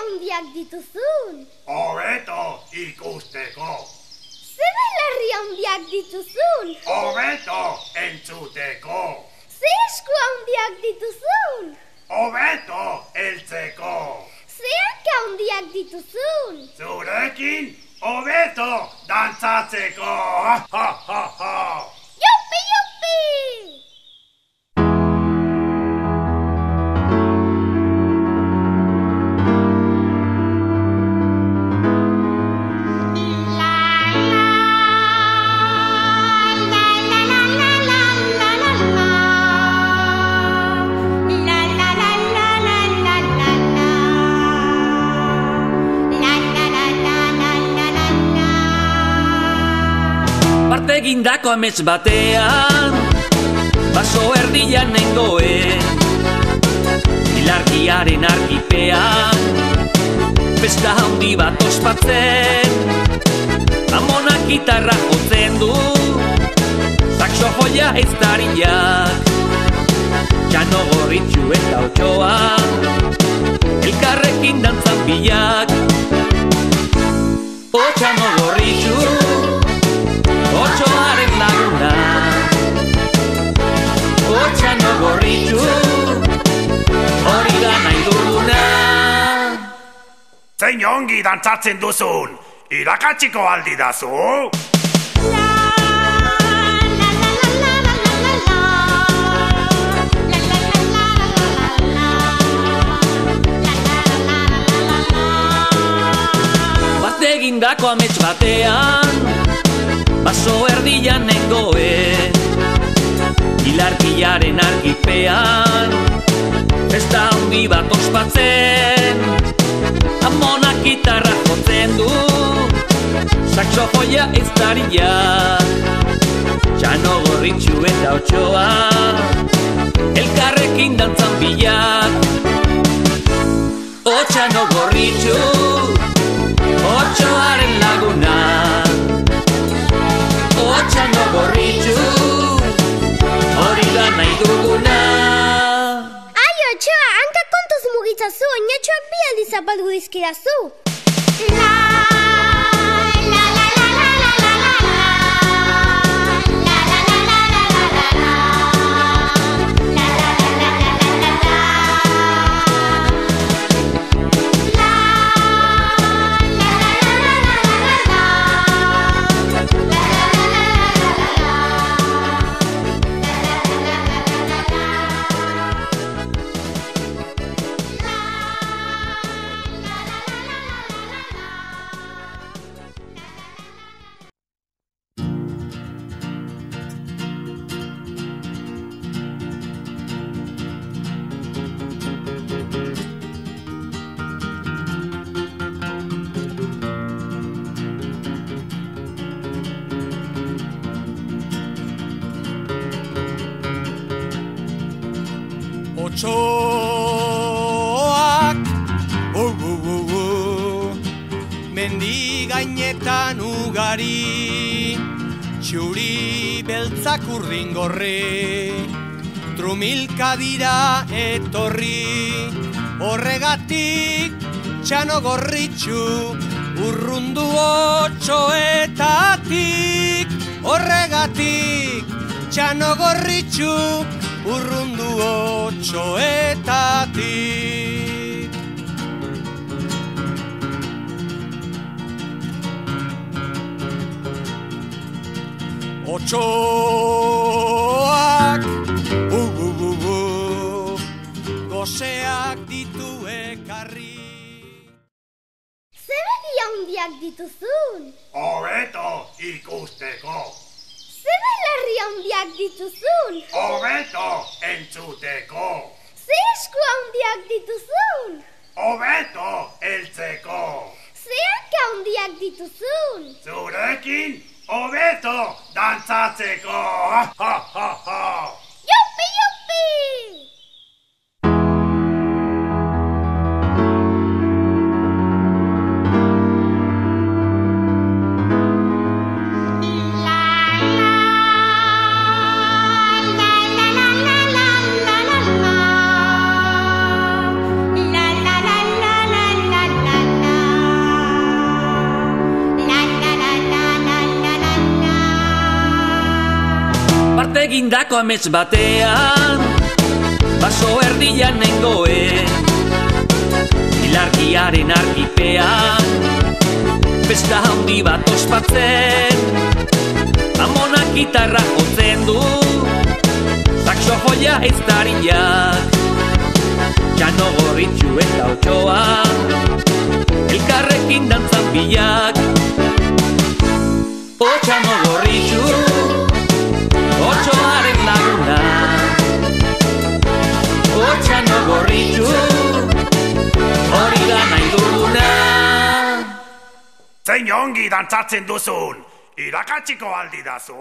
handiak dituzun? Hobeto ikusteko. Ze belarri handiak dituzun? Hobeto entzuteko. Ze esku handiak dituzun? Hobeto heltzeko. Ze hanka handiak dituzun? Zurekin hobeto dantzatzeko. Ha, ha, ha. Jupi, jupi! Egindako amets batean, baso erdian nengoen, ilargiaren argipean, festa handi bat ospatzen, amonak gitarra jotzen du, saxofoia eztariak, Txano Gorritxu eta Otsoa, elkarrekin dantzan bilak. O Txano Gorritxu, Otsoaren laguna, O Txano Gorritxu, hori da nahi duguna. Zein ongi dantzatzen duzun, irakatsiko aldi dazu? Bat egindako amets batean, baso erdian nengoen, ilargiaren argipean, festa handi bat ospatzen, amonak gitarra jotzen du, saxofoia eztariak, Txano Gorritxu eta Otsoa, elkarrekin dantzan bilak. O Txano Gorritxu, Otsoaren laguna, O Txano Gorritxu, hori da nahi duguna. Ai, Otsoa, hanka kontuz mugitzazu, oinatxoak bi aldiz zapaldu dizkidazu. Otsoak mendi gainetan ugari, txuri beltzak urdin gorri, trumilka dira etorri. Horregatik Txano Gorritxu urrundu Otsoetatik. Horregatik Txano Gorritxu urrundu Otsoetatik. Otsoak goseak ditu ekarri. Ze begi handiak dituzun? Hobeto ikusteko. Ze belarri handiak dituzun? Hobeto entzuteko. Ze esku handiak dituzun? Hobeto heltzeko. Ze hanka handiak dituzun? Zurekin hobeto dantzatzeko. Ha, ha, ha, ha. Jupi, jupi! egindako amets batean, baso erdian nengoen, ilargiaren argipean, festa handi bat ospatzen, amonak gitarra jotzen du, saxofoia eztariak, Txano Gorritxu eta Otsoa, elkarrekin dantzan bilak. O Txano Gorritxu, Otsoaren laguna, O Txano Gorritxu, hori da nahi duguna. Zein ongi dantzatzen duzun, irakatsiko aldi dazu?